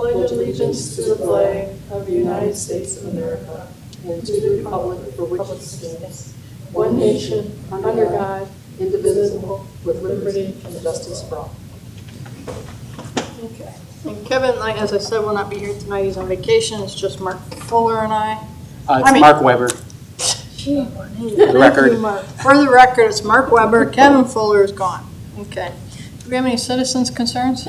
pledge allegiance to the flag of the United States of America and to the republic for which it stands, one nation, under God, indivisible, with liberty and justice for all. Okay. And Kevin, like as I said, will not be here tonight. He's on vacation. It's just Mark Fuller and I. Mark Weber. For the record. For the record, it's Mark Weber. Kevin Fuller is gone. Okay. Do we have any citizens' concerns?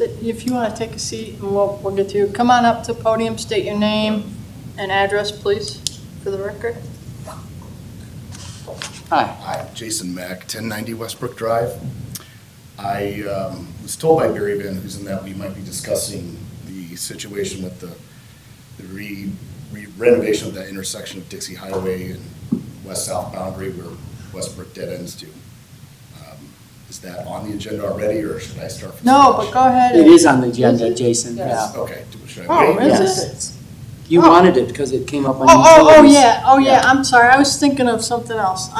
If you want to take a seat, and we'll get to you. Come on up to the podium, state your name and address, please, for the record. Hi, Jason Mack, 1090 Westbrook Drive. I was told by Barry Van Hoosen that we might be discussing the situation with the renovation of that intersection of Dixie Highway and west-south boundary where Westbrook dead ends to. Is that on the agenda already, or should I start from No, scratch? but go ahead. It is on the agenda, Jason. Yes. Yeah. Okay, should I Oh, wait? is Yes. it? You wanted it because it came up on Oh, utilities. yeah, oh, yeah, I'm sorry, I was thinking of something else.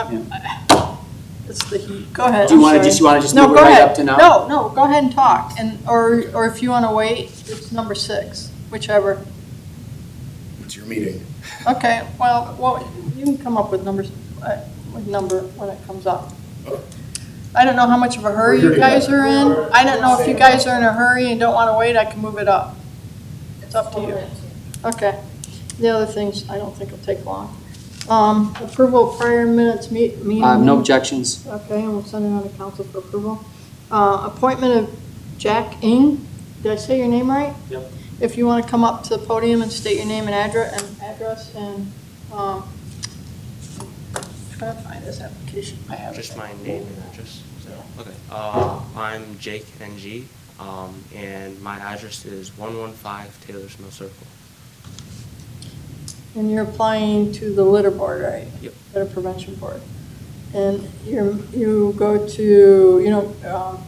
It's the heat, go ahead. Do you I'm want to sorry. just No, move it go right ahead. up to now? No, go ahead and talk, or if you want to wait, it's number 6, whichever. It's your meeting. Okay, well, you can come up with numbers, with number when it comes up. Okay. I don't know how much of a hurry you guys are in. I don't know if you guys are in a hurry and don't want to wait, I can move it up. It's up to you. Okay. The other things, I don't think will take long. Approval of prior minutes meeting. No objections. Okay, and we'll send it on to council for approval. Appointment of Jack Ing. Did I say your name right? Yep. If you want to come up to the podium and state your name and address try to find this application. I have Just my name and address. So, okay. I'm Jake NG, and my address is 115 Taylor's Mill Circle. And you're applying to the litter board, right? Yep. Litter prevention board. And you go to, I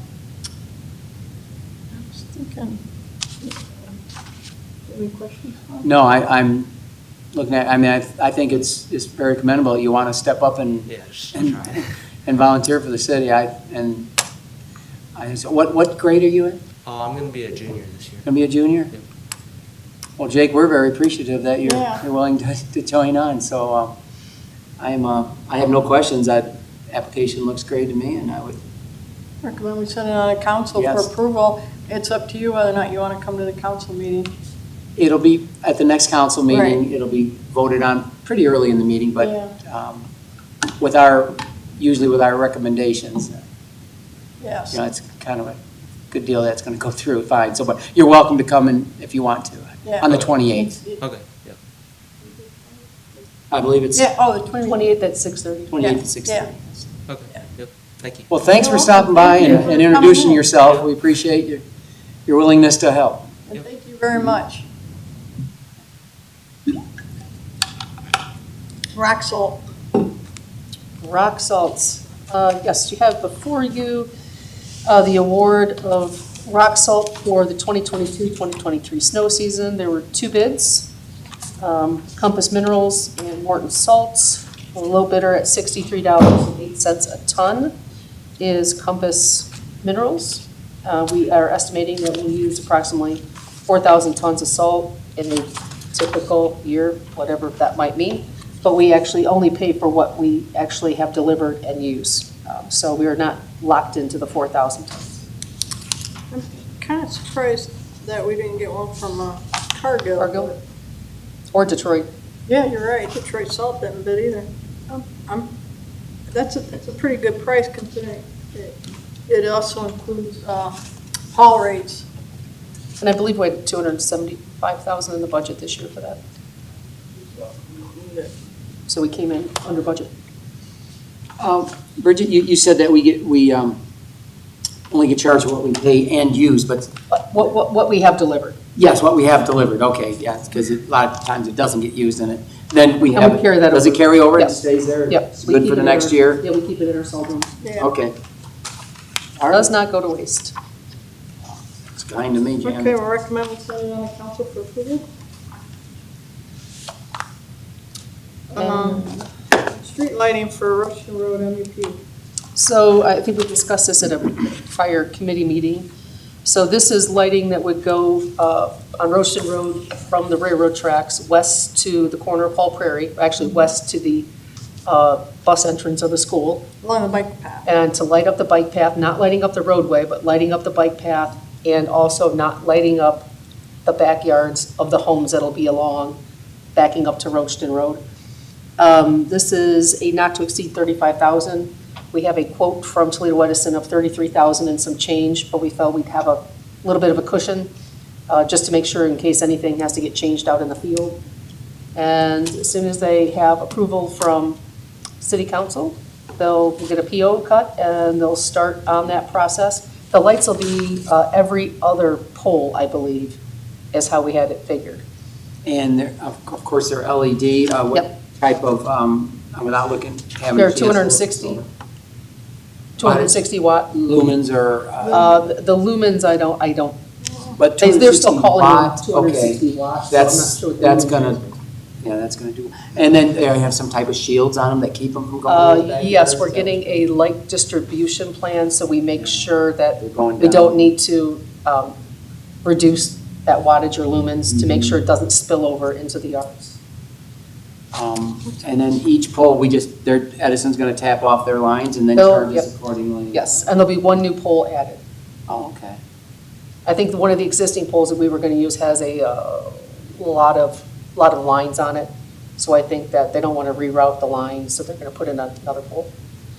was thinking, any questions? No, I'm looking at, I think it's very commendable. You want to step up and Yeah, just and, try. and volunteer for the city. So what grade are you in? I'm going to be a junior this year. Gonna be a junior? Yep. Well, Jake, we're very appreciative that Yeah. you're willing to join on. So I have no questions. That application looks great to me, and I would. Recommend we send it on to council for Yes. approval. It's up to you whether or not you want to come to the council meeting. It'll be at the next council meeting. Right. It'll be voted on pretty early in the meeting, but Yeah. usually with our recommendations, Yes. it's kind of a good deal that's going to go through fine. So, but you're welcome to come in if you want to Yeah. on the 28th. Okay, yeah. I believe it's Yeah, oh, the 28th. 28th at 6:30. 28th Yeah. at 6:30. Okay, yep. Thank you. Well, thanks for stopping by and introducing yourself. We appreciate your willingness to help. And thank you very much. Rock salt. Rock salts. Yes, you have before you the award of rock salt for the 2022-2023 snow season. There were 2 bids, Compass Minerals and Morton Salts. The low bidder at $63.08 a ton is Compass Minerals. We are estimating that we'll use approximately 4,000 tons of salt in a typical year, whatever that might mean. But we actually only pay for what we actually have delivered and used. So we are not locked into the 4,000 tons. I'm kind of surprised that we didn't get one from Cargill. Cargill or Detroit. Yeah, you're right. Detroit Salt didn't bid either. That's a pretty good price considering it also includes haul rates. And I believe we had 275,000 in the budget this year for that. So we came in under budget. Bridget, you said that we only get charged for what we pay and use, but But what we have delivered. yes, what we have delivered, okay, yes, because a lot of times it doesn't get used in it. Then we And have, we carry that does over. it carry over? It Yep. stays there? Yep. It's we good keep for the it in next our- year? Yeah, we keep it in our salt room. Yeah. Okay. Does not go to waste. It's kind to me, Jan. Okay, we'll recommend we send it on to council for approval. Street lighting for Russian Road MVP. So I think we discussed this at a prior committee meeting. So this is lighting that would go on Roaston Road from the railroad tracks west to the corner of Paul Prairie, actually west to the bus entrance of the school, Along the bike path. and to light up the bike path, not lighting up the roadway, but lighting up the bike path, and also not lighting up the backyards of the homes that'll be along, backing up to Roachton Road. This is a not to exceed $35,000. We have a quote from Toledo Edison of $33,000 and some change, but we felt we'd have a little bit of a cushion, just to make sure in case anything has to get changed out in the field. And as soon as they have approval from City Council, they'll get a PO cut and they'll start on that process. The lights will be every other pole, I believe, is how we had it figured. And of course, they're LED. What Yep. type of, without looking, having. They're a chance to look 260. over. 260 watt. Lumens or, The lumens, I don't, but they're still 260 calling watt, them 260 watts. so I'm not That's, sure what the that's lumens gonna, is. yeah, that's gonna do. And then they have some type of shields on them that keep them from going. in the Yes, backyard, we're so getting a light distribution plan, so we make sure that They're going we down. don't need to reduce that wattage or lumens to make Mhm. sure it doesn't spill over into the yards. And then each pole, Edison's gonna tap off their lines and then They'll- charge us yep. accordingly. Yes, and there'll be one new pole added. Oh, okay. I think one of the existing poles that we were going to use has a lot of lines on it, so I think that they don't want to reroute the lines, so they're going to put in another pole.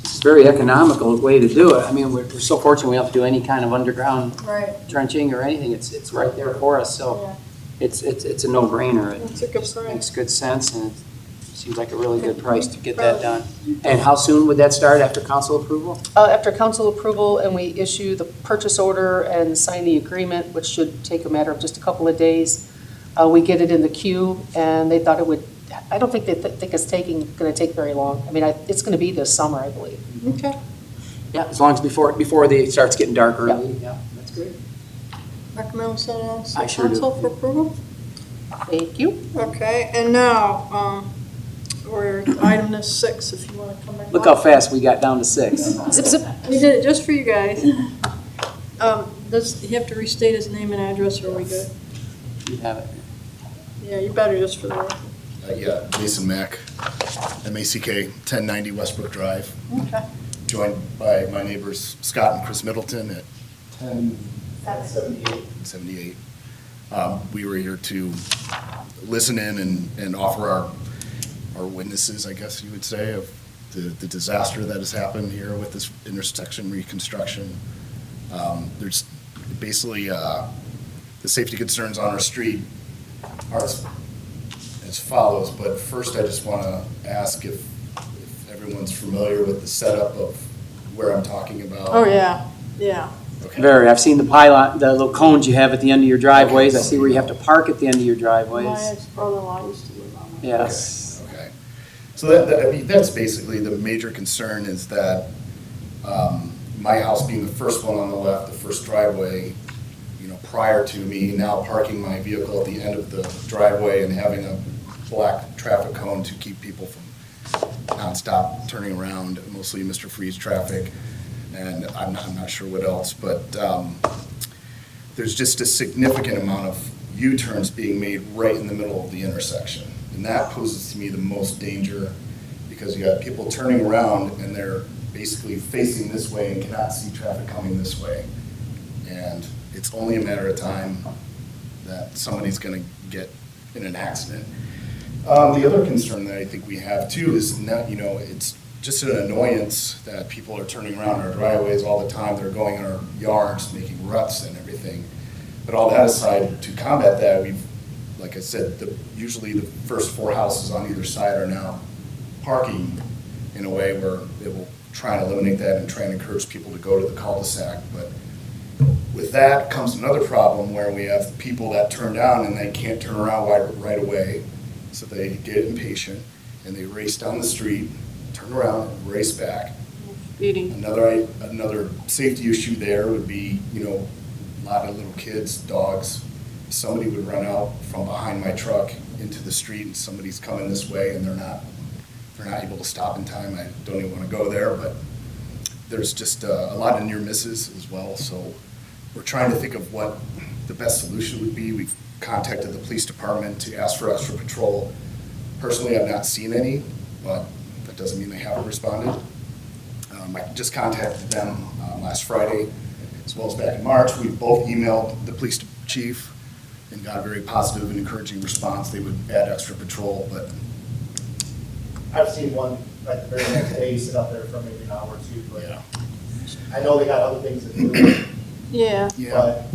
It's a very economical way to do it. I mean, we're so fortunate we don't have to do any kind of underground Right. trenching or anything. It's right there for us, so it's a no-brainer. It That's a good price. makes good sense, and it seems like a really good price to get that done. And how soon would that start, after council approval? After council approval and we issue the purchase order and sign the agreement, which should take a matter of just a couple of days, we get it in the queue, and they thought it would, I don't think they think it's going to take very long. I mean, it's going to be this summer, I believe. Okay. Yeah, as long as before it starts getting dark early. Yeah, that's great. Recommend we send it on to I sure do. council for approval? Thank you. Okay, and now, we're item is 6, if you want to come back. Look how fast we got down to 6. Zip, zip. We did it just for you guys. Does he have to restate his name and address, or are we good? You have it. Yeah, you better, just for the record. Yeah, Jason Mack, MACK, 1090 Westbrook Drive, Okay. joined by my neighbors Scott and Chris Middleton at 1078. We were here to listen in and offer our witnesses, I guess you would say, of the disaster that has happened here with this intersection reconstruction. There's basically, the safety concerns on our street are as follows, but first I just want to ask if everyone's familiar with the setup of where I'm talking about. Oh, yeah, yeah. Okay. Very. I've seen the pylon, the little cones you have at the end of your driveways. I see where you have to park at the end of your My driveways. ex-brother-in-law used to live on that. Yes. Okay. So I mean, that's basically the major concern is that my house being the first one on the left, the first driveway, prior to me now parking my vehicle at the end of the driveway and having a black traffic cone to keep people from nonstop turning around, mostly Mr. Freeze traffic, and I'm not sure what else, but there's just a significant amount of U-turns being made right in the middle of the intersection. And that poses to me the most danger, because you have people turning around and they're basically facing this way and cannot see traffic coming this way. And it's only a matter of time that somebody's going to get in an accident. The other concern that I think we have too is that, it's just an annoyance that people are turning around our driveways all the time. They're going in our yards, making ruts and everything. But all that aside, to combat that, like I said, usually the first 4 houses on either side are now parking in a way where it will try and eliminate that and try and encourage people to go to the cul-de-sac. But with that comes another problem where we have people that turn down and they can't turn around right away. So they get impatient and they race down the street, turn around, and race back. Speeding. Another safety issue there would be, a lot of little kids, dogs. Somebody would run out from behind my truck into the street and somebody's coming this way and they're not able to stop in time. I don't even want to go there, but there's just a lot of near misses as well, so we're trying to think of what the best solution would be. We've contacted the police department to ask for extra patrol. Personally, I've not seen any, but that doesn't mean they haven't responded. I just contacted them last Friday, as well as back in March. We both emailed the police chief and got a very positive and encouraging response. They would add extra patrol, but I've seen one like the very next day sit up there for maybe an hour or two, but yeah. I know they got other things to do. Yeah. Yeah. But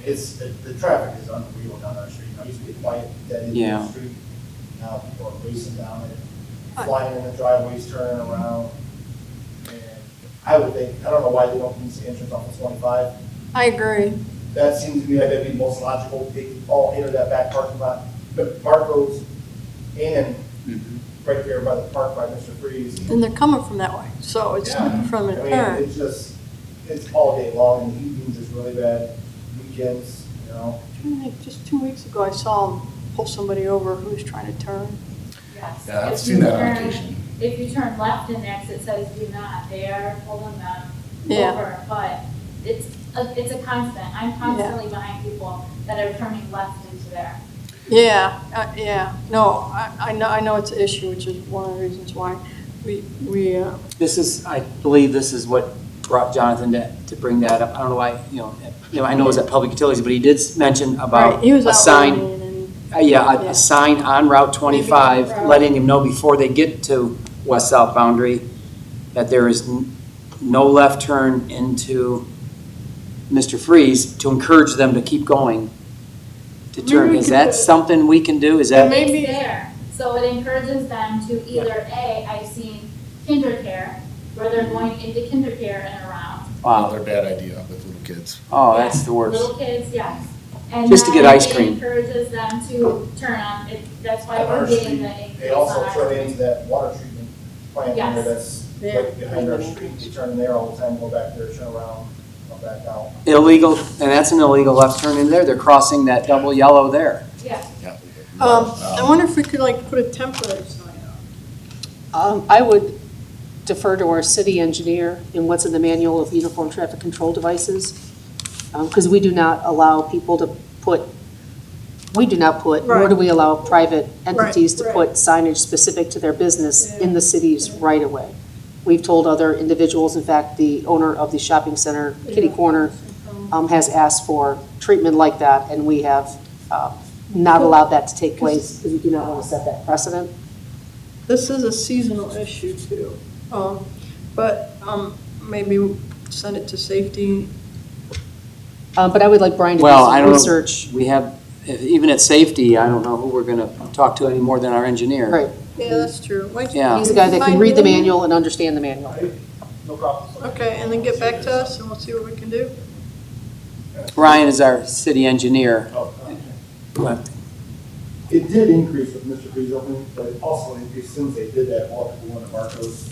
the traffic is unreal down our street. It used to be quiet, dead end Yeah. of the street. Now people are racing down it, flying in the driveways, turning around. And I would think, I don't know why they don't use the entrance off of 25. I agree. That seems to me like that'd be the most logical. They could all enter that back parking lot. But Marco's and right there by the park by Mr. Freeze. And they're coming from that way, so it's Yeah. from a I mean, turn. it's just, it's all day long, and the evenings is really bad, weekends, you know. Just 2 weeks ago, I saw him pull somebody over who was trying to turn. Yes. Yeah, I've If seen you that on turn- occasion. If you turn left in there, 'cause it says do not, they are pulling them Yeah. over, but it's a constant. I'm constantly behind people that are turning left into there. Yeah, no, I know it's an issue, which is one of the reasons why we, This is, I believe this is what brought Jonathan to bring that up. I don't know why, I know it was at Public Utilities, but he did mention right, about he was a out sign. running and, Yeah, Yeah. a sign on Route 25, Maybe. letting them know before they get to west-south boundary that there is no left turn into Mr. Freeze, to encourage them to keep going to Maybe turn. we Is could that put- something we can do? Is that? Maybe- It's there, so it encourages them to either A, I've seen kinder care, where they're going into kinder care and around. Wow. Another bad idea with little kids. Oh, Yeah, that's the worst. Little kids, yes. And Just to get then ice cream. It encourages them to turn on, that's why On we're our getting street, the they increase on also our turn street. into that water treatment plant Yes. there that's Yeah. right behind our street. They turn in there all the time, go back there, turn around, come back out. Illegal, and that's an illegal left turn in there. They're crossing that double yellow there. Yeah. Yeah. I wonder if we could like put a temporary sign up. I would defer to our city engineer in what's in the manual of uniform traffic control devices, because we do not allow people to put, nor do we allow private entities to right. put signage specific to their business in the city's right of way. We've told other individuals, in fact, the owner of the shopping center, Kitty Corner, has asked for treatment like that, and we have not allowed that to take place because we do not want to set that precedent. This is a seasonal issue too, but maybe send it to safety. But I would like Brian to do Well, I some don't know. research. We have, even at safety, I don't know who we're gonna talk to any more than our engineer. Right. Yeah, that's true. Yeah. He's the guy that can read the manual and understand the manual. No problem. Okay, and then get back to us and we'll see what we can do. Ryan is our city engineer. Oh, Go ahead. It did increase with Mr. Freeze opening, but it also increased since they did that all people went to Marco's.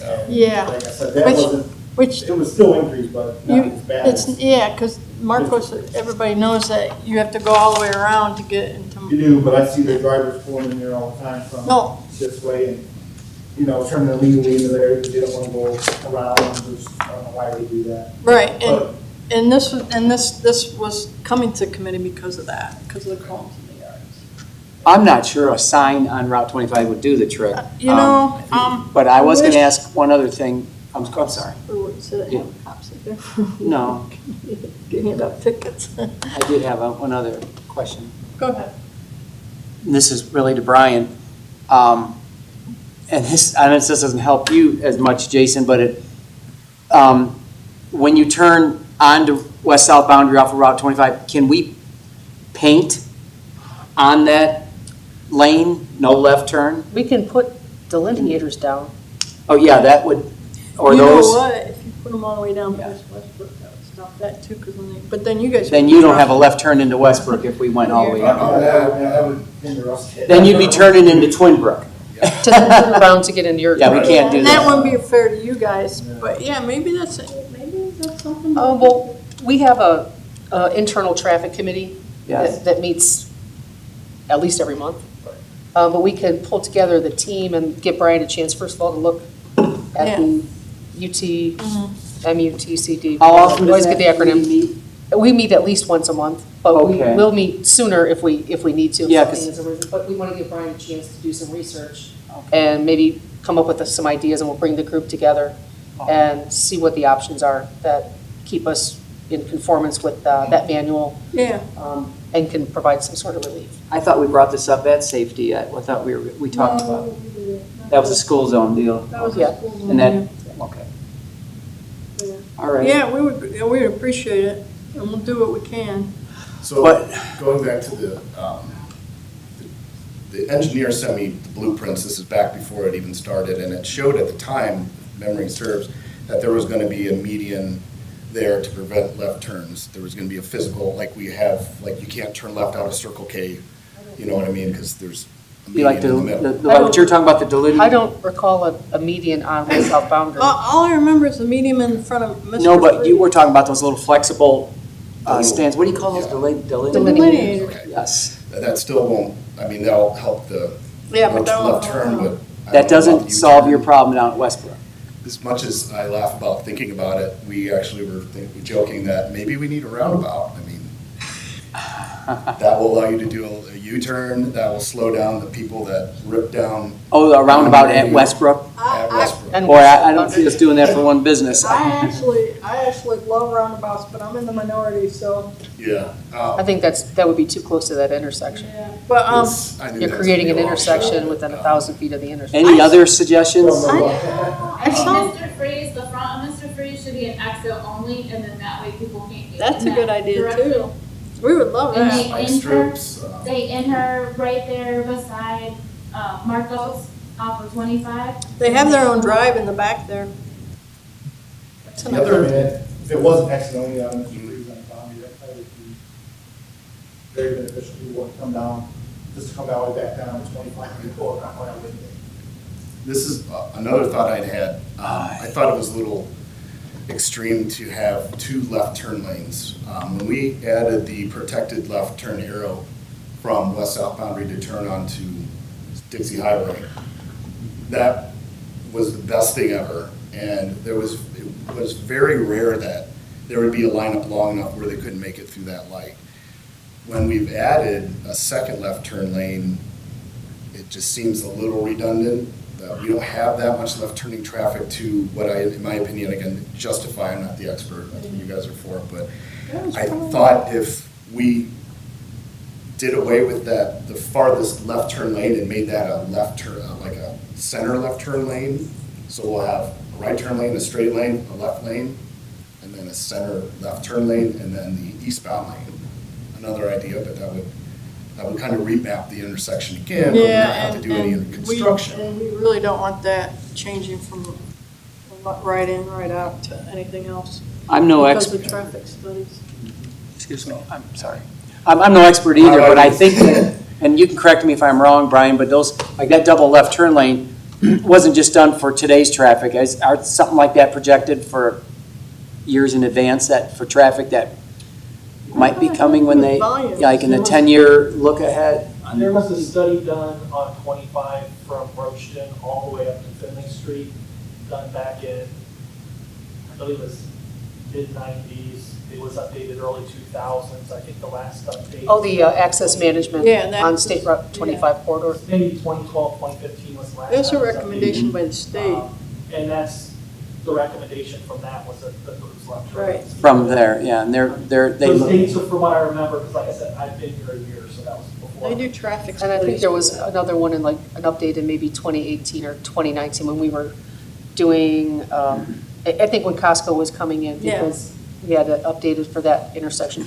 And Yeah. Like I said, that Which- wasn't, Which, it was still increased, but not as bad. it's, yeah, because Marcos, everybody knows that you have to go all the way around to get You into, do, but I see the drivers pulling in there all the time from No. this way and, turning illegally into there because they don't want to go around. There's- I don't know why they do that. right, But and this was coming to committee because of that, because of the cones in the yards. I'm not sure a sign on Route 25 would do the trick. But I was gonna wish- ask one other thing. I'm sorry. Or instead of having cops sit there. No, Getting out tickets. I did have one other question. Go ahead. And this is really to Brian. And this, I know this doesn't help you as much, Jason, but when you turn onto west-south boundary off of Route 25, can we paint on that lane, no left turn? We can put delineators down. Oh, yeah, that would, or You know those, what, if you put them all the way down past Westbrook, that would stop that too, because when they, but then you guys. then you don't have a left turn into Westbrook if we went all the way up. that would hinder us. Then you'd be turning into Twinbrook. To then turn around to get into your. Yeah, we can't do And that that. wouldn't be fair to you guys, but yeah, maybe that's something. Well, we have a internal traffic committee Yes. that meets at least every month. But we can pull together the team and give Brian a chance, first of all, to look at the UT, MUTCD. How often Always does get that the acronym. meet? We meet at least once a month, but we Okay. will meet sooner if we need to. if Yeah, something 'cause- has arisen. But we want to give Brian a chance to do some research and maybe come up with some ideas, and we'll bring the group together and see what the options are that keep us in conformance with that manual Yeah, and can provide some sort of relief. I thought we brought this up at safety. I thought we talked about it. That was a school zone deal. that was Yeah. a school zone. And that, okay. Yeah. All right. Yeah, we'd appreciate it, and we'll do what we can. So But- going back to the engineer sent me the blueprints, this is back before it even started, and it showed at the time, if memory serves, that there was gonna be a median there to prevent left turns. There was gonna be a physical, like we have, like you can't turn left out of Circle K, you know what I mean, because there's a You like median in the middle. what you're talking about, the delineation? I don't recall a median on the south boundary. All I remember is the medium in front of Mr. No, but you Freed. were talking about those little flexible The little- stands. What do you call those? Yeah. Delineators? Delineator. Okay. Yes. That still won't, I mean, that'll help the Yeah, but that left won't- turn, but. I don't That know about doesn't the solve your U-turn. problem down at Westbrook. As much as I laugh about thinking about it, we actually were joking that maybe we need a roundabout. I mean, that will allow you to do a U-turn, that will slow down the people that rip down Oh, a roundabout at Westbrook? at Westbrook. And Boy, I don't see us doing that for one business. I actually love roundabouts, but I'm in the minority, so. Yeah. I think that would be too close to that intersection. But, it's- I think You're that's creating an gonna be a long intersection shot. within 1,000 feet of the intersection. Any other suggestions? I think saw- Mr. Freeze, the front of Mr. Freeze should be an exit only, and then that way people can't get that's a in good that idea direction. too. We would love And that. they Spike enter, strips, they enter right there beside, Marcos off of 25. They have their own drive in the back there. That's The other enough. minute, if it wasn't accidentally on Mr. Freeze on the boundary, that probably would be very beneficial. People want to come down, just to come all the way back down to 25 and go around when I wouldn't. This is another thought I'd had. I thought it was a little extreme to have two left turn lanes. When we added the protected left turn arrow from west-south boundary to turn onto Dixie Highway, that was the best thing ever. And it was very rare that there would be a lineup long enough where they couldn't make it through that light. When we've added a second left turn lane, it just seems a little redundant. We don't have that much left turning traffic to what in my opinion, again, justify, I'm not the expert, that's what you guys are for, but I thought if we did away with that, the farthest left turn lane and made that a left turn, like a center left turn lane, so we'll have a right turn lane, a straight lane, a left lane, and then a center left turn lane, and then the eastbound lane. Another idea, but that would kind of remap the intersection again, but we don't have to do any construction. And we really don't want that changing from right in, right out to anything else. I'm no Because expert. of traffic studies. Excuse me, I'm sorry. I'm no expert either, but I think that, and you can correct me if I'm wrong, Brian, but those, like that double left turn lane wasn't just done for today's traffic. Are something like that projected for years in advance, that for traffic that might be coming when they, like in a 10-year look ahead? There was a study done on 25 from Roachton all the way up to Finley Street, done back in, I believe it was mid-90s. It was updated early 2000s. I think the last update. Oh, the access management Yeah, that on was- State Route 25 corridor. Maybe 2012, 2015 was the last. There's a time it was recommendation updated. by the state. And that's, the recommendation from that was that those left turn Right. lanes. From there, yeah, and they Those dates are from what I remember, because like I said, I've been here a year, so that was before. They do traffic And I think studies. there was another one in like an update in maybe 2018 or 2019 when we were doing, I think when Costco was coming in, Yeah. because we had it updated for that intersection.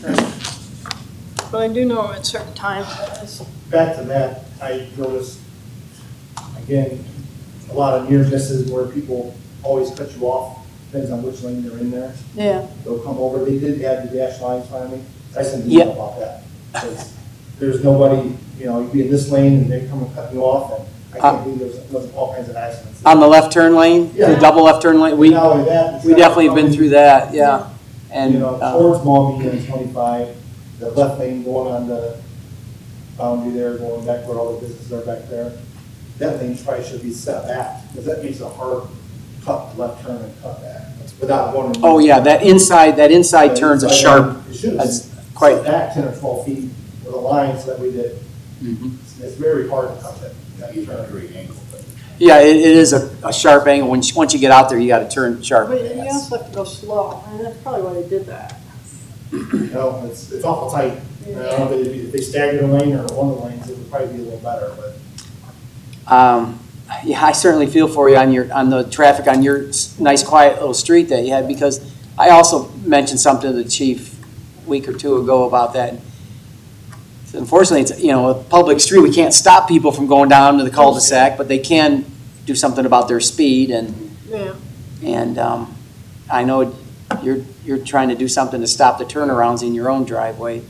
But I do know at certain times, it's- Back to that, I noticed, again, a lot of near misses where people always cut you off, depends on which lane they're in there. yeah. They'll come over, they did add the dash lines finally, I sent an Yeah. email about that. 'Cause there's nobody, you'd be in this lane and they come and cut you off, and I can't believe there's all kinds of accidents. On the left turn lane, the Yeah. double left turn lane, we Not only that, the definitely have been traffic through that, yeah. coming, And, towards Maumee and 25, the left lane going on the boundary there, going back where all the businesses are back there, that lane probably should be set back, because that makes it hard cut, left turn and cut that, without going. Oh, yeah, that inside turn's a sharp, It should have that's quite. back 10 or 12 feet with a line so that we did, Mhm. it's very hard to cut that. That even a great angle. Yeah, it is a sharp angle. Once you get out there, you gotta turn sharp. But you also have to go slow, and that's probably why they did that. You know, it's awful tight. I don't know if they staggered a lane or one of the lanes, it would probably be a little better, but. Yeah, I certainly feel for you on the traffic on your nice, quiet little street that you had, because I also mentioned something to the chief a week or two ago about that. So unfortunately, it's, a public street, we can't stop people from going down to the cul-de-sac, but they can do something about their speed, Yeah. and I know you're trying to do something to stop the turnarounds in your own driveway.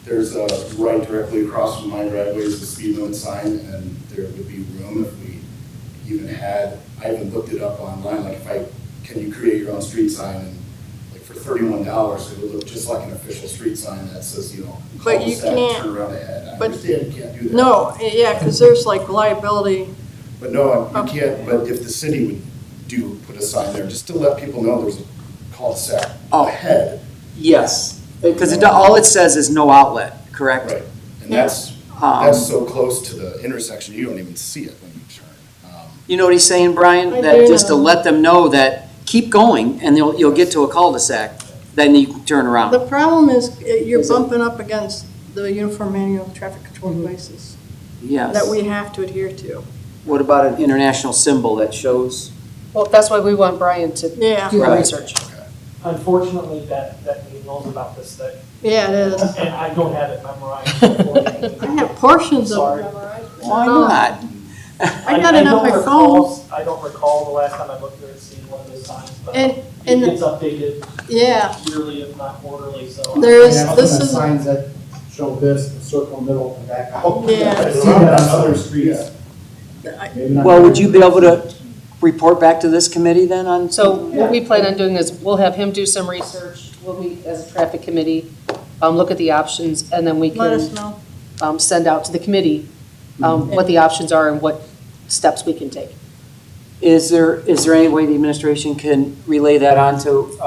There's a right directly across from my driveway is the speed limit sign, and there would be room if we even had, I even looked it up online, like can you create your own street sign? And like for $31, it would look just like an official street sign that says, But you cul-de-sac, can't- turn around ahead. I but- understand you can't do that. No, yeah, because there's like liability. But no, you can't, but if the city would put a sign there, just to let people know there's a cul-de-sac Oh. ahead. Yes, because all it says is no outlet, correct? Right, and that's so close to the intersection, you don't even see it when you turn. You know what he's saying, Brian? I That do just to know. let them know that keep going and you'll get to a cul-de-sac, then you can turn around. The problem is you're Is it- bumping up against the Uniform Manual of Traffic Control Devices Yes. that we have to adhere to. What about an international symbol that shows? Well, that's why we want Brian to do Yeah, the Right. research. Unfortunately, that knows about this thing, yeah, it is. and I don't have it memorized. I have portions of Sorry. it memorized. but Why not- not? I got it on don't my recall- phone. I don't recall the last time I looked there and seen one of those signs, but And, it and, gets updated yeah, yearly, if not quarterly, so. there's, Yeah, this the is, signs that show this, the circle middle and back out. Yeah. I've seen that on other streets. Maybe not- Well, would you be able to report back to this committee then on? So what we plan on doing is we'll have him do some research, we'll meet as a traffic committee, look at the options, and then we let us can know. send out to the committee what the options are and what steps we can take. Is there any way the administration can relay that on to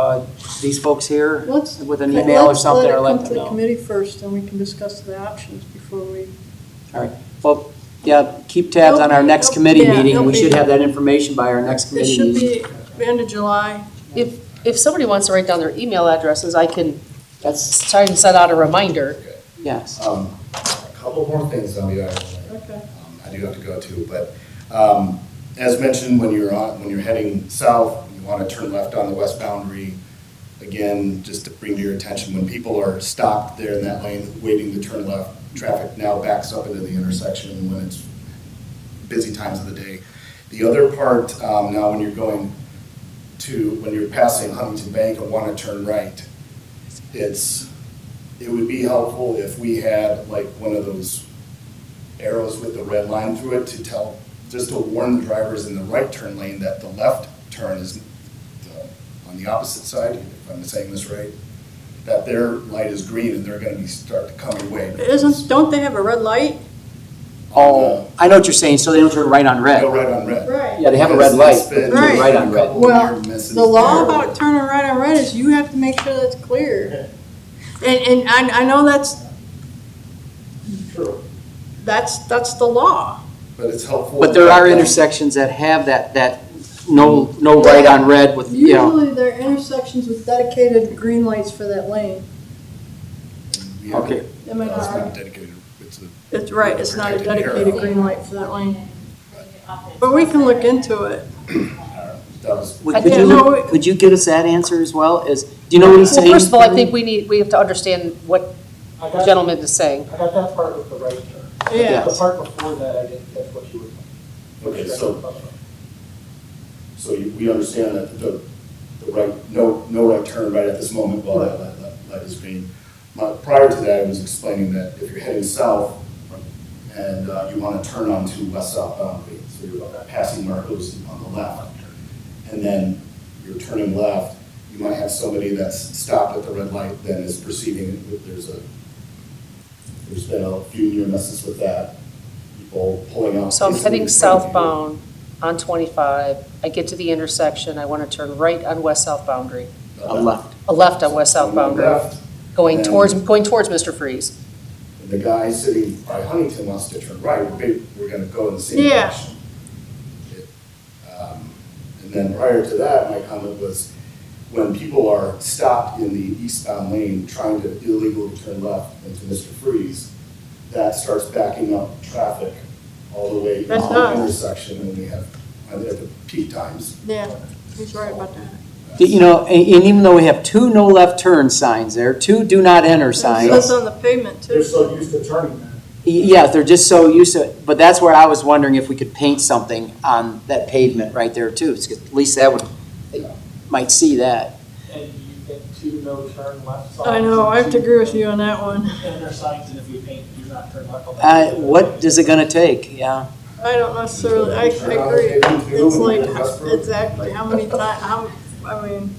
these folks here Let's. with an email or something, or let Let's them let it come to the know? committee first, and we can discuss the options before we. All right, well, yeah, keep tabs on our next committee Yeah, meeting. it'll We should be- have that information by our next It committee should meeting. be the end of July. If somebody wants to write down their email addresses, I can That's, try and send out a reminder. yes. A couple more things on the item. Okay. I do have to go to, but as mentioned, when you're heading south, you want to turn left on the west boundary. Again, just to bring to your attention, when people are stopped there in that lane waiting to turn left, traffic now backs up into the intersection when it's busy times of the day. The other part, now when you're passing Huntington Bank and want to turn right, it would be helpful if we had like one of those arrows with the red line through it just to warn the drivers in the right turn lane that the left turn is on the opposite side, if I'm saying this right, that their light is green and they're gonna start to come your way. Don't they have a red light? Oh, I know what you're saying, so they don't turn right on red. Go right on red. Right. Yeah, they have a red light, It's been but they turn right on a red. couple Well, near misses the law there. about turning right on red is you have to make sure that's clear. And I know that's True. the law. But it's helpful. But there are intersections that have that no right on red with, Usually there are intersections with dedicated green lights for that lane. We have- Okay. Am I No, it's not not right? dedicated, it's a. It's right, it's not a protected area. dedicated green light for that lane. But we can look into it. That was. could you get us that answer as well? Do you know what he's Well, saying? first of all, I think we have to understand what I the got, gentleman is saying. I got that part with the right turn. Yeah. The part before that, I didn't catch what you were. Okay, so we understand that the right, no right turn right at this moment while that light is green. Prior to that, I was explaining that if you're heading south and you want to turn onto west-south boundary, so you're passing Marcos on the left, and then you're turning left, you might have somebody that's stopped at the red light then is perceiving there's been a few near misses with that, people pulling out. So I'm basically heading in front of you. southbound. on 25, I get to the intersection, I want to turn right on west-south boundary, Left. a left on west-south boundary, Left, going and- towards Mr. Freeze. and the guy sitting by Huntington wants to turn right, we're gonna go in the same Yeah. direction. And then prior to that, my comment was, when people are stopped in the eastbound lane trying to illegally turn left into Mr. Freeze, that starts backing up traffic all the way That's into the us. intersection, and we have, at the peak times. Yeah, he's right about that. You know, and even though we have 2 no left turn signs there, 2 do not enter It signs. says on the pavement They're too. so used to turning that. Yeah, they're just so used to it, but that's where I was wondering if we could paint something on that pavement right there too. 'Cause at least that would, they might see that. And you think 2 no turn left signs? I know, I have to agree with you on that one. And their signs, and if we paint do not turn left on that. What is it gonna take? Yeah. I don't necessarily, I agree. It's like, exactly, how many times, I mean,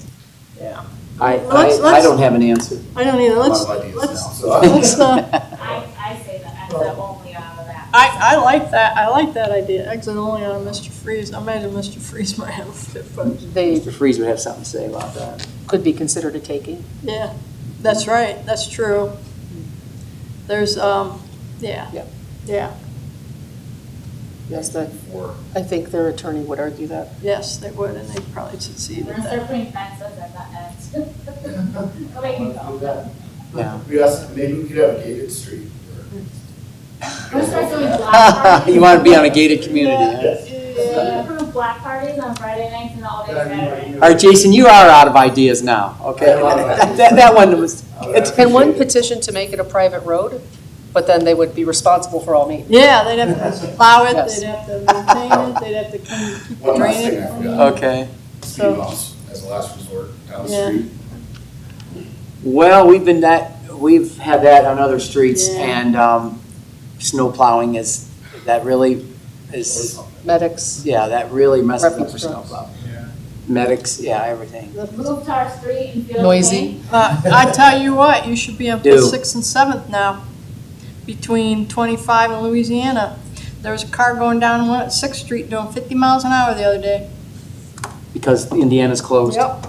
yeah. Let's- I don't have an answer. I don't either, A lot let's, of ideas now, let's, so. let's, I say that, exit only out of that. I like that idea, exit only on Mr. Freeze. I imagine Mr. Freeze might have a fit, but, They Mr. Freeze would have something to say about that. could be considered a taking. yeah, that's right, that's true. There's, yeah. Yeah. Yeah, Yes, that, I think their attorney would argue that. yes, they would, and they'd probably succeed We're at gonna that. start putting fences at that end. Okay, you Let's do go. that. Yeah. We asked, maybe we could have a gated street. We're gonna start doing block parties. You want to be on a gated community, huh? We approve black parties on Friday nights and all day Saturday. All right, Jason, you are out of ideas now, okay? That one was, Can one petition to make it a private road, but then they would be responsible for all maintenance? Yeah, they'd have to plow it, Yes. they'd have to maintain it, they'd have to keep One last drain thing I it. forgot. okay. Speed So- bumps as a last resort down the Yeah. street. Well, we've had that on other streets, Yeah. and snow plowing that really is, Medics, yeah, that really messes up Refuge for snow trucks. plowing. Medics, yeah, everything. Move to our street and feel. Noisy. I tell you what, you should be on Do. 6th and 7th now, between 25 and Louisiana. There was a car going down 6th Street doing 50 miles an hour the other day. Because Indiana's closed. Yep.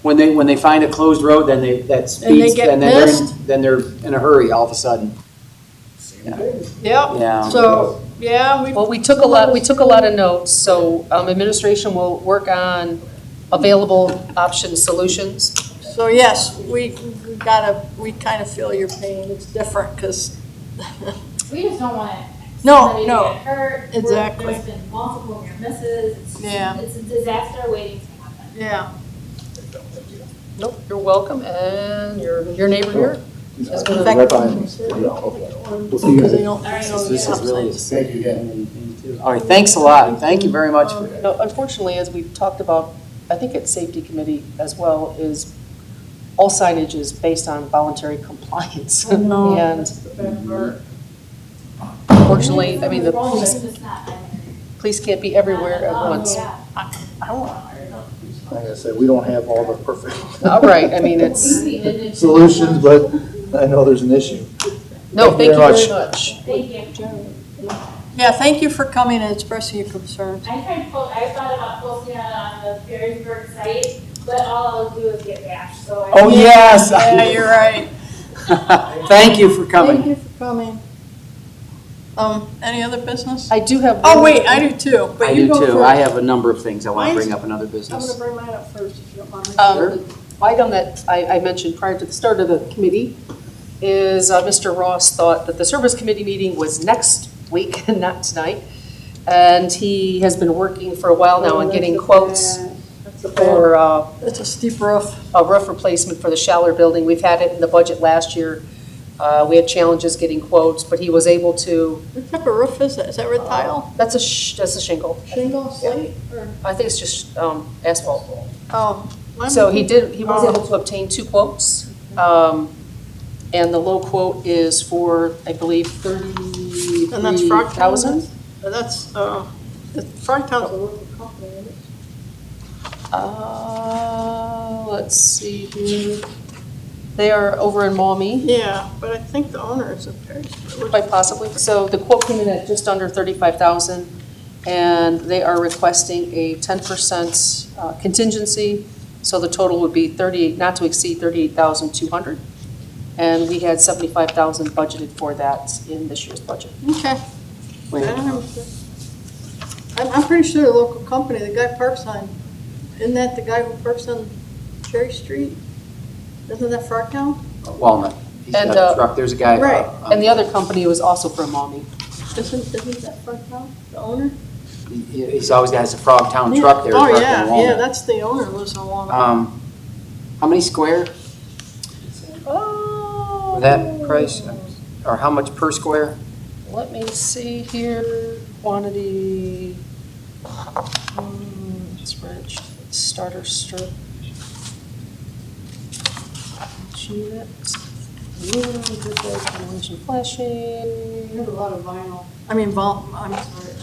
When they find a closed road, then that speeds, get and then missed. then they're in a hurry all of a sudden. Same thing. Yep. Yeah. So, yeah, well, we took a lot of notes, so administration will work on available option solutions. so yes, we kind of feel your pain. It's different because, We just don't want No, somebody to no. get hurt. Exactly. There's been multiple near misses. Yeah. It's a disaster waiting to happen. yeah. Nope, you're welcome, and your neighbor here is In gonna. fact, Right behind me. Yeah, okay. We'll see you because they guys. don't, This is really a Thank you again. All right, thanks a lot. Thank you very much for that. No, unfortunately, as we've talked about, I think at safety committee as well, is all signage is based on voluntary compliance. I know. And That's the bad part. unfortunately, I mean, the It's police, just not- police can't be everywhere at Oh, once. yeah. I don't, Like I said, we don't have all the perfect All right, I mean, it's, solutions, but I know there's an issue. no, thank you very much. much. Thank you. yeah, thank you for coming and expressing your concerns. I thought about posting it on the Perrysburg site, but all I'll do is get bashed, so. Oh, yes. Yeah, you're right. Thank you for Thank coming. you for coming. Any other business? I do have. Oh, wait, I do too, but I you do go too. first. I have a number of things I want to Mine's- bring up in other I'm gonna business. bring mine up first, if you don't mind. Sure. The item that I mentioned prior to the start of the committee is Mr. Ross thought that the service committee meeting was next week and not tonight. And he has been working for a while now on getting quotes That's a bad, for that's a steep roof. a roof replacement for the Schaller building. We've had it in the budget last year. We had challenges getting quotes, but he was able to, What type of roof is that? Is that red tile? that's a shingle. Shingle, slate, or? I think it's just asphalt. Oh. mine So would he be- was able to obtain 2 quotes. And the low quote is for, I believe, And that's Frogtown? $33,000. That's, Frogtown's a local company, isn't it? Let's see here. They are over in Maumee, Yeah, but I think the owner is in Perrysburg. quite possibly. So the quote came in at just under $35,000. and they are requesting a 10% contingency, so the total would be not to exceed $38,200. And we had $75,000 budgeted for that in this year's budget. Okay. Wait. I'm pretty sure the local company, the guy parks on, isn't that the guy who parks on Cherry Street? Isn't that Fartown? Walnut. He's got And, a truck, there's a guy. Right. And the other company was also from Maumee. Isn't that Fartown, the owner? He's always got his Frogtown truck there. Oh, parked in yeah, Walnut. that's the owner, lives on Walnut. How many square Oh. for that price? Or how much per square? Let me see here, quantity, spread, starter strip. Unit, good ventilation flashing. There's a lot of vinyl. I'm sorry,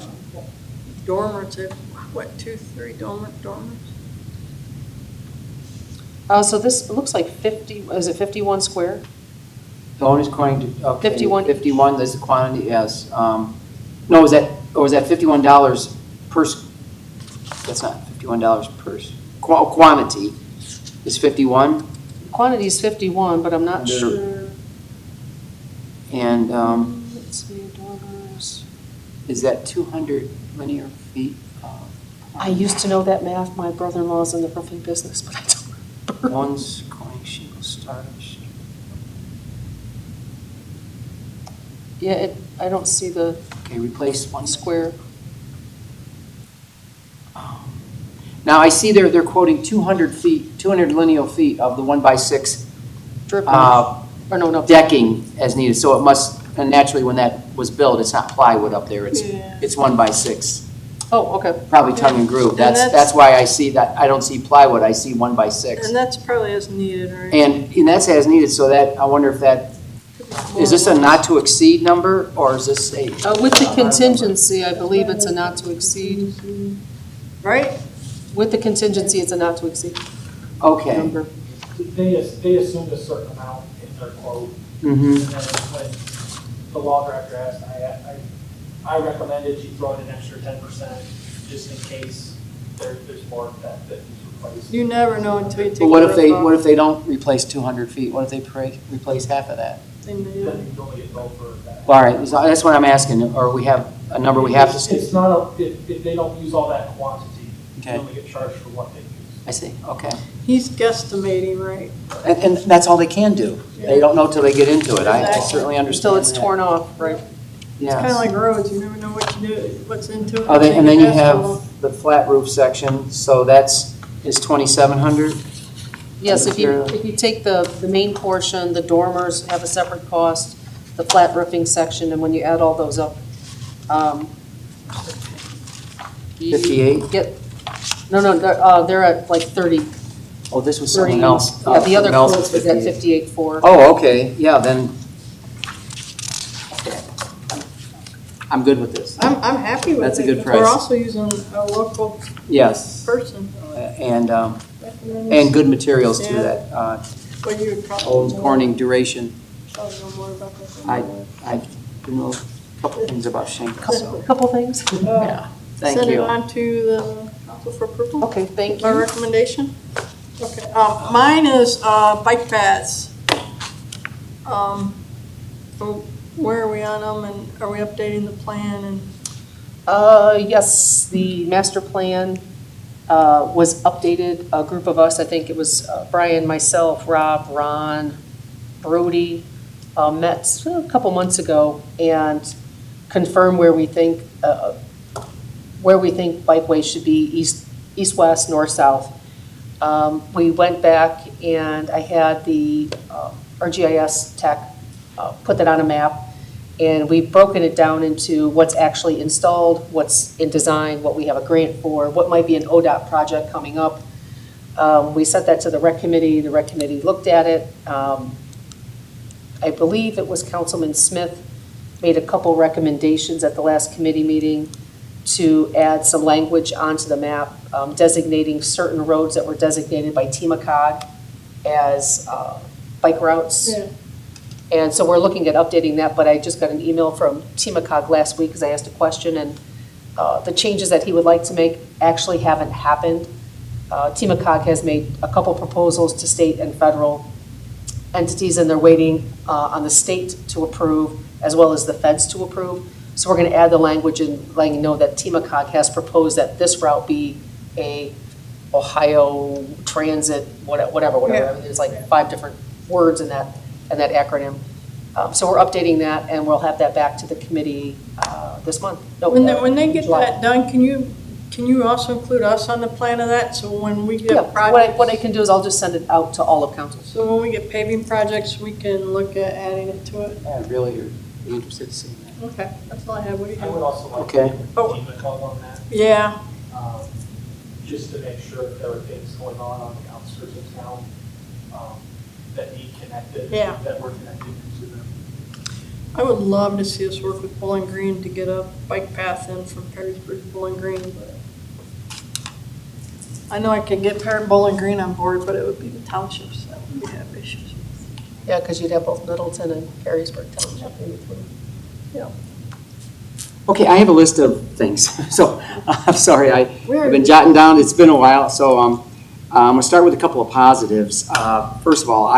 dormers, what, 2, 3 dormers? So this looks like 50, is it 51 square? The owner's according to, okay. 51. 51, there's the quantity, yes. No, was that $51 per, that's not $51 per, quantity is 51? Quantity is 51, but I'm not Under- sure. And Let's see, dormers. is that 200 linear feet? I used to know that math. My brother-in-law's in the roofing business, but I don't remember. One's coin shingle starters. Yeah, I don't see the Okay, replace one square. Now, I see they're quoting 200 feet, 200 lineal feet of the 1x6 Drip. Or no. decking as needed, so it must, and naturally, when that was built, it's not plywood up there, it's Yeah. 1x6, Oh, okay. probably tongue and groove. And That's that's- why I see that, I don't see plywood, I see 1x6. And that's probably as needed, right? And that's as needed, so that, I wonder if that, is this a not to exceed number, or is this a? With the contingency, I believe it's a not to exceed. Right? With the contingency, it's a not to exceed Okay. number. They assumed a certain amount in their quote, Mm-hmm. and then when the law director asked, I recommended you throw in an extra 10%, just in case there's more that needs replaced. You never know until you take. But what if the roof what off. if they don't replace 200 feet? What if they replace half of that? Then they- Then you can only get billed for that. All right, so that's what I'm asking, or we have a number we have to stick? It's not, if they don't use all that quantity, Okay. you only get charged for what they use. I see, okay. He's guesstimating, right? And that's all they can do. They don't know till they get into it. I Exactly. certainly understand Until it's that. torn off, right? Yes. Kind of like roads, you never know what you do, what's into it. Oh, and then you have asphalt. the flat roof section, so is 2,700? Yes, if you take the main portion, the dormers have a separate cost, the flat roofing section, and when you add all those up, 58? Get, no, they're at like 30. Oh, this was 30. something else. Yeah, the other Something else quote was at 58. 58.4. Oh, okay, yeah, then, okay. I'm good with this. I'm happy with it. That's a good because We're price. also using a local Yes, person. and good materials too, Yeah. that But you would probably. old Corning duration. Probably know more about that than I do know a couple things about shingles, so, Couple things. yeah, thank Send it you. on to the council for approval. Okay, thank My you. recommendation? Okay, mine is, bike paths. So where are we on them, and are we updating the plan, and, Yes, the master plan was updated, a group of us, I think it was Brian, myself, Rob, Ron, Brody, met a couple months ago and confirmed where we think bikeways should be, east, west, north, south. We went back and I had the RGIS tech put that on a map, and we've broken it down into what's actually installed, what's in design, what we have a grant for, what might be an ODOT project coming up. We sent that to the rec committee looked at it. I believe it was Councilman Smith made a couple recommendations at the last committee meeting to add some language onto the map, designating certain roads that were designated by TMACOG as bike routes. yeah, And so we're looking at updating that, but I just got an email from TMACOG last week because I asked a question, and the changes that he would like to make actually haven't happened. TMACOG has made a couple proposals to state and federal entities, and they're waiting on the state to approve, as well as the feds to approve. So we're going to add the language and letting you know that TMACOG has proposed that this route be a Ohio Transit, whatever. Yeah. I mean, there's like 5 different words in that acronym. So we're updating that, and we'll have that back to the committee this month. No, When they get July. that done, can you also include us on the plan of that? So when we Yeah, get projects, what I can do is I'll just send it out to all of council. so when we get paving projects, we can look at adding it to it? I really are interested to see that. Okay, that's all I have. What do you I would have? also like Okay. to Oh. team a call on that, Yeah, just to make sure that there are things going on the outskirts of town, that need connected. Yeah. That we're connected to them. I would love to see us work with Bowling Green to get a bike path in from Perrysburg to Bowling Green, but I know I could get Bowling Green on board, but it would be the townships that would have issues. Yeah, because you'd have both Middleton and Perrysburg Township in between. Yeah. Okay, I have a list of things, so I'm sorry, I've Where- been jotting down, it's been a while, so I'm gonna start with a couple of positives. First of all,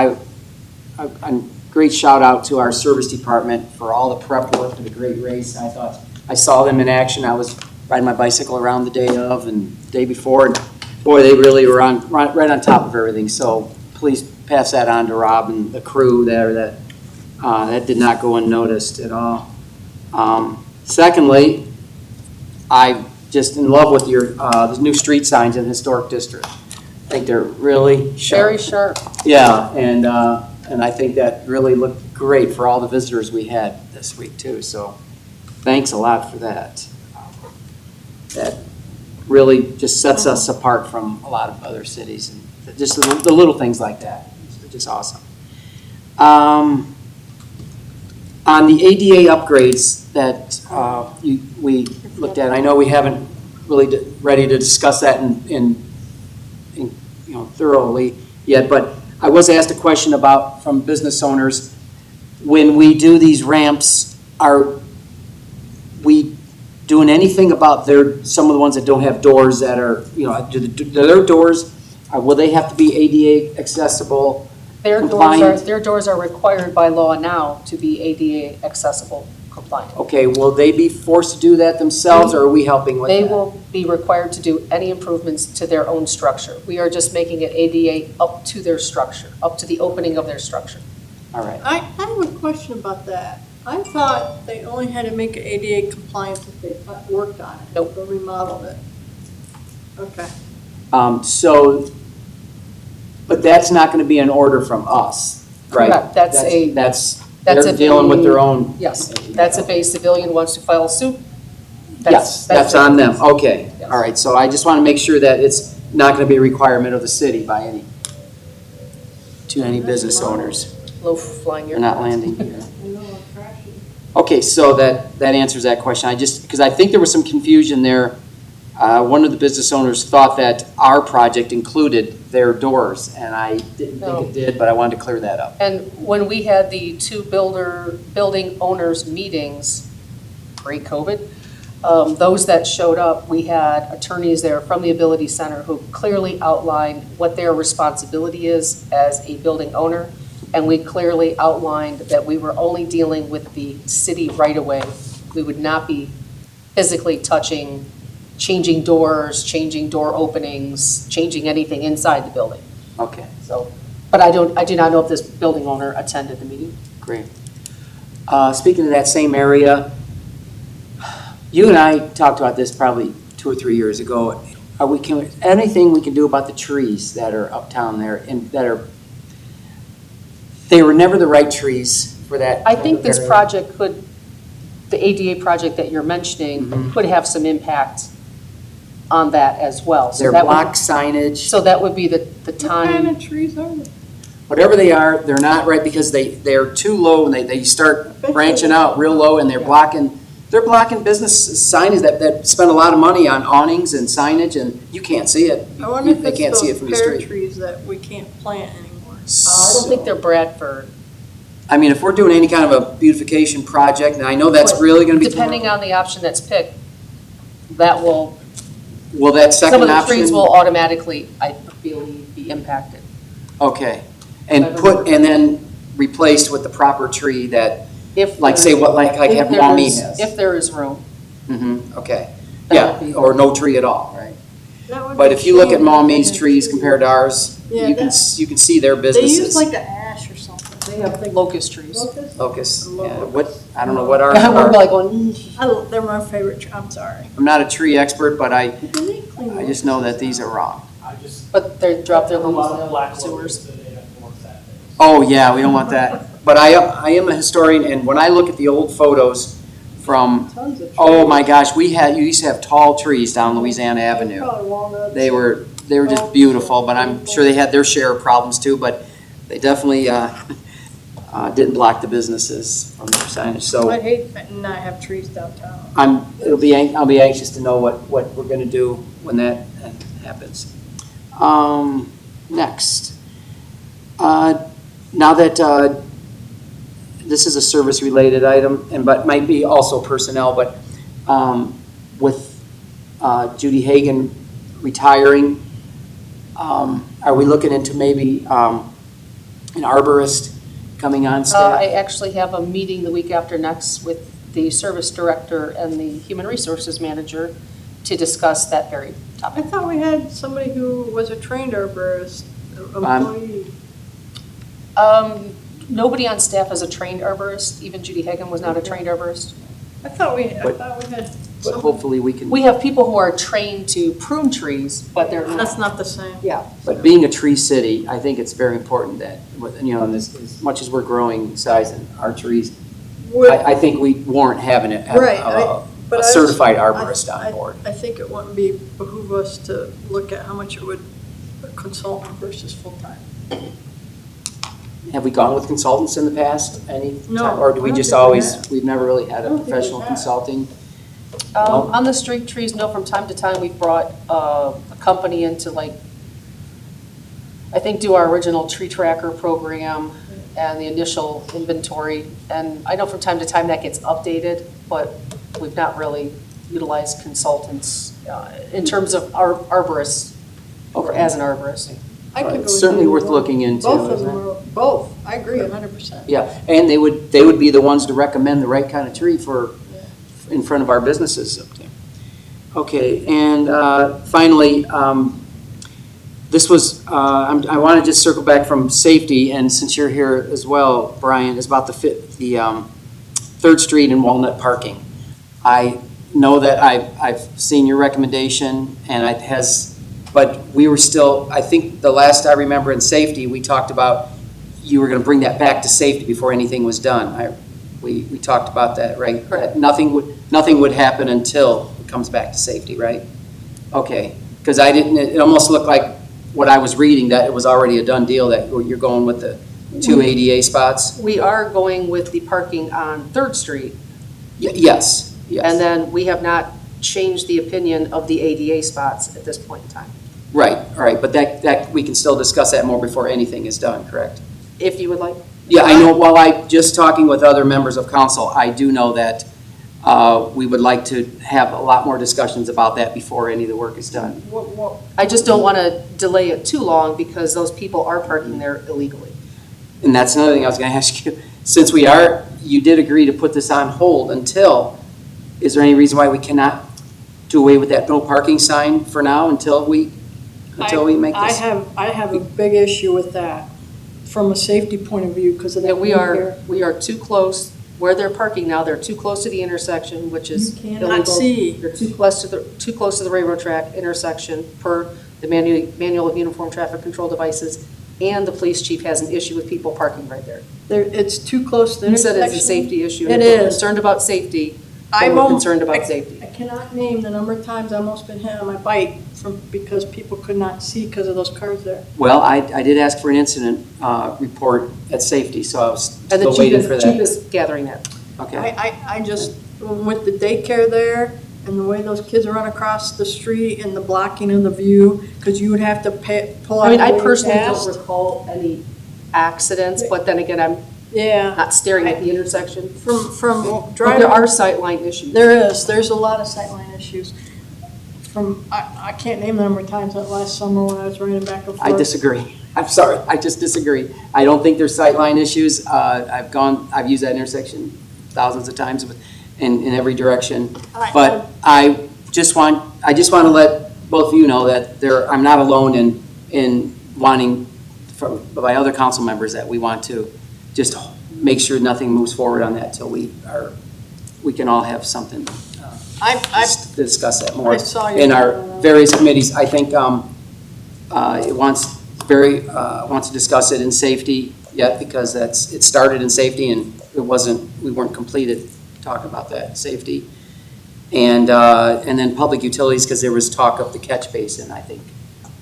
a great shout out to our service department for all the prep work for the great race. I thought, I saw them in action, I was riding my bicycle around the day of and the day before, and boy, they really were right on top of everything, so please pass that on to Rob and the crew there, that did not go unnoticed at all. Secondly, I'm just in love with your, the new street signs in the historic district. I think they're really sharp. Very sharp. Yeah, and I think that really looked great for all the visitors we had this week too, so thanks a lot for that. That really just sets us apart from a lot of other cities, and just the little things like that, it's just awesome. On the ADA upgrades that we looked at, I know we haven't really ready to discuss that in thoroughly yet, but I was asked a question from business owners, when we do these ramps, are we doing anything about some of the ones that don't have doors that are, do their doors, will they have to be ADA accessible? Their compliant? doors are required by law now to be ADA accessible compliant. Okay, will they be forced to do that themselves, or are we helping with that? They will be required to do any improvements to their own structure. We are just making it ADA up to their structure, up to the opening of their structure. All right. I have a question about that. I thought they only had to make it ADA compliant if they worked on it. Nope. Or remodeled it. Okay. But that's not going to be an order from us, right? Correct. They're dealing with their own. Yes, that's if a civilian wants to file a suit. Yes, that's on them, okay. Yes. All right, so I just want to make sure that it's not going to be a requirement of the city to any business owners. Low flying They're your. not landing here. I know, I'm trashy. Okay, so that answers that question. Because I think there was some confusion there. One of the business owners thought that our project included their doors, and I didn't think it did, but I wanted to clear that up. And when we had the two building owners meetings, pre-COVID, those that showed up, we had attorneys there from the Ability Center who clearly outlined what their responsibility is as a building owner. And we clearly outlined that we were only dealing with the city right away. We would not be physically touching, changing doors, changing door openings, changing anything inside the building. Okay, So, but I do not know if this building owner attended the meeting. great. Speaking of that same area, you and I talked about this probably 2 or 3 years ago. Anything we can do about the trees that are uptown there and they were never the right trees for that. I think this area. project the ADA project that you're mentioning Mhm. could have some impact on that as well. So Their that would- block signage. So that would be the What kind time. of trees are they? Whatever they are, they're not right because they're too low and they start branching out real low and they're blocking business signage that spend a lot of money on awnings and signage and you can't see it. I wonder if They it's can't see it those from the pear street. trees that we can't plant anymore. I don't think they're Bradford. I mean, if we're doing any kind of a beautification project, and I know that's really gonna be. Depending on the option that's picked, that will, Will that some second of the option? trees will automatically, I believe, be impacted. Okay, and then replaced with the proper tree that, If like say what, like if there Maumee is- has? If there is room. Okay, That yeah, would be- or no tree at all, right? That would But be if you look at shame. Maumee's trees compared to ours, Yeah, you can, that- you can see their They use businesses. like an ash or something. They have locust trees. Locust? Locust, yeah, Locust. what, I don't know what ours We're are. like going, They're my favorite tree, I'm sorry. I'm not a tree expert, but I Do they clean just know that these are wrong. I just. but they drop their A lot of leaves black in sewers. locust, and they have more fat things. Oh, yeah, we don't want that. But I am a historian, and when I look at the old photos from, Tons of trees. oh my gosh, you used to have tall trees down Louisiana Avenue. Probably walnuts. They were just beautiful, but I'm sure they had their share of problems too, but they definitely didn't block the businesses from their signage. I So hate not have trees downtown. I'll be anxious to know what we're gonna do when that happens. Next. Now that this is a service-related item, but might be also personnel, but with Judy Hagan retiring, are we looking into maybe an arborist coming on I staff? actually have a meeting the week after next with the service director and the human resources manager to discuss that very I topic. thought we had somebody who was a trained arborist, employee. Nobody on staff is a trained arborist. Even Judy Hagan was not a trained arborist. I thought we had But somebody. hopefully we can. We have people who are trained to prune trees, but they're That's not. not the same. Yeah. But being a tree city, I think it's very important that, as much as we're growing in size in our trees, I think we warrant having Right, a but I was- certified arborist I- on board. I think it wouldn't behoove us to look at how much it would consultant versus full-time. Have we gone with consultants in the past, any No, time? Or do we I don't just think we always, have. we've never really had I a don't think we professional have. consulting? On the street trees, no, from time to time, we've brought a company in to I think do our original tree tracker program and the initial inventory. And I know from time to time that gets updated, but we've not really utilized consultants in terms of arborists, or as an arborist. I could go It's with certainly either worth one. looking into, Both of isn't them it? are, both, I agree 100%. Yeah, and they would be the ones to recommend the right kind of tree in front of our businesses up there. Okay, and finally, this was, I want to just circle back from safety, and since you're here as well, Brian, is about the 3rd Street and Walnut parking. I know that I've seen your recommendation, and but we were still, I think the last I remember in safety, we talked about you were going to bring that back to safety before anything was done. We talked about that, right? Correct. Nothing would happen until it comes back to safety, right? Okay, because it almost looked like what I was reading, that it was already a done deal, that you're going with the 2 ADA spots? We are going with the parking on 3rd Street, Yes, yes. and then we have not changed the opinion of the ADA spots at this point in time. Right, all right, but that, we can still discuss that more before anything is done, correct? If you would like. Yeah, I know, while just talking with other members of council, I do know that we would like to have a lot more discussions about that before any of the work is done. I just don't want to delay it too long because those people are parking there illegally. And that's another thing I was gonna ask you, since you did agree to put this on hold until, is there any reason why we cannot do away with that no parking sign for now until we make this? I have a big issue with that from a safety point of view because of that. That we are too close, where they're parking now, they're too close to the intersection, which is You illegal. cannot see. They're too close to the railroad track intersection per the manual of uniform traffic control devices, and the police chief has an issue with people parking right there. It's too close to the He said intersection. it's a safety issue. It If we're is. concerned about safety, I'm then we're almost- concerned about safety. I cannot name the number of times I've almost been hit on my bike because people could not see because of those cars there. Well, I did ask for an incident report at safety, so I was And the still waiting for chief that. is gathering that. Okay, I just, with the daycare there and the way those kids run across the street and the blocking of the view, because you would have to pull out. I mean, I way personally fast. don't recall any accidents, but then again, I'm Yeah, not staring at the intersection. from But driving. there are sightline issues. There's a lot of sightline issues. from, I can't name the number of times that last summer when I was running back and forth. I disagree. I'm sorry, I just disagree. I don't think there's sightline issues. I've used that intersection thousands of times in every direction. But I just want to let both of you know that I'm not alone in wanting, by other council members, that we want to just make sure nothing moves forward on that till we can all have something to discuss that more I saw you in our various committees. I think it wants to discuss it in safety yet, because it started in safety and we weren't completed talking about that safety. And then public utilities, because there was talk of the catch basin. I think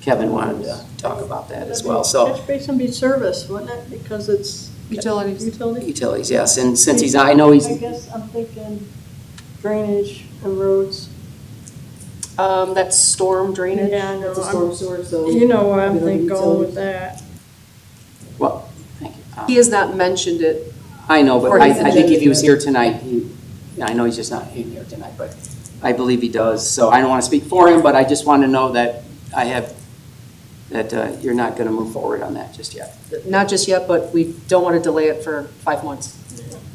Kevin wanted to talk about that as well. So Catch basin be service, wouldn't it? Because it's. Utilities. utilities, yes. And since I know he's, I guess I'm thinking drainage and roads. That's storm drainage. Yeah, I know. That's a storm sewer, so. You know where I'm we don't need thinking going with utilities. that. well, thank you. He has not mentioned it. I know, but Or I he's think if he was agenda. here tonight, I know he's just not in here tonight, but I believe he does. So I don't want to speak for him, but I just want to know that you're not going to move forward on that just yet. Not just yet, but we don't want to delay it for 5 months.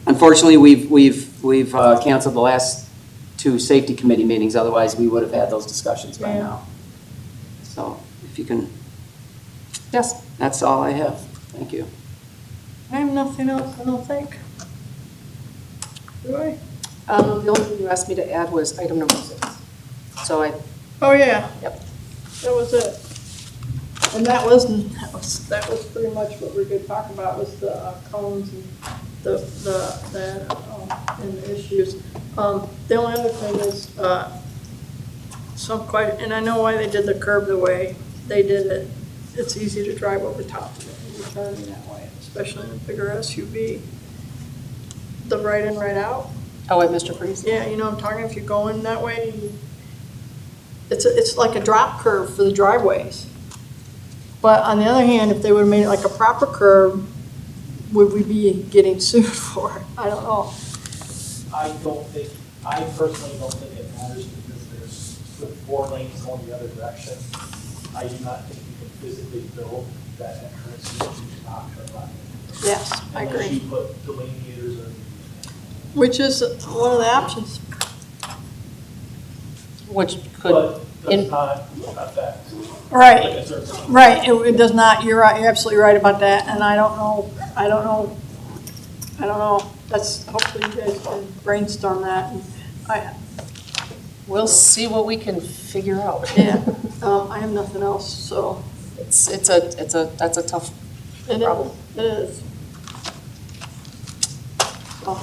Unfortunately, we've canceled the last 2 safety committee meetings, otherwise we would have had those discussions by Yeah. now. So if you can, Yes. that's all I have. Thank you. I have nothing else, I don't think. Do I? The only thing you asked me to add was item number 6. So Oh, yeah. Yep. That was it. And that was pretty much what we were gonna talk about, was the cones and and the issues. The only other thing is, and I know why they did the curb the way they did it. It's easy to drive over top of it when you're turning that way, especially in a bigger SUV. The right in, right out. Oh, wait, Mr. Freeze? Yeah, you know what I'm talking, if you're going that way, it's like a drop curve for the driveways. But on the other hand, if they would've made it like a proper curve, would we be getting sued for it? I don't know. I personally don't think it matters because with 4 lanes going the other direction, I do not think you can physically build that entrance to not turn left. Yes, I Unless agree. you put delineators or. Which is one of the options. Which could, But in- does not affect. Right, like a certain- right, it does not, you're right, you're absolutely right about that, and I don't know, that's, hopefully you guys can brainstorm that, and we'll see what we can figure out. yeah, I have nothing else, so. That's a tough It problem. is. It is. Oh,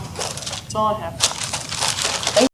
that's all I have.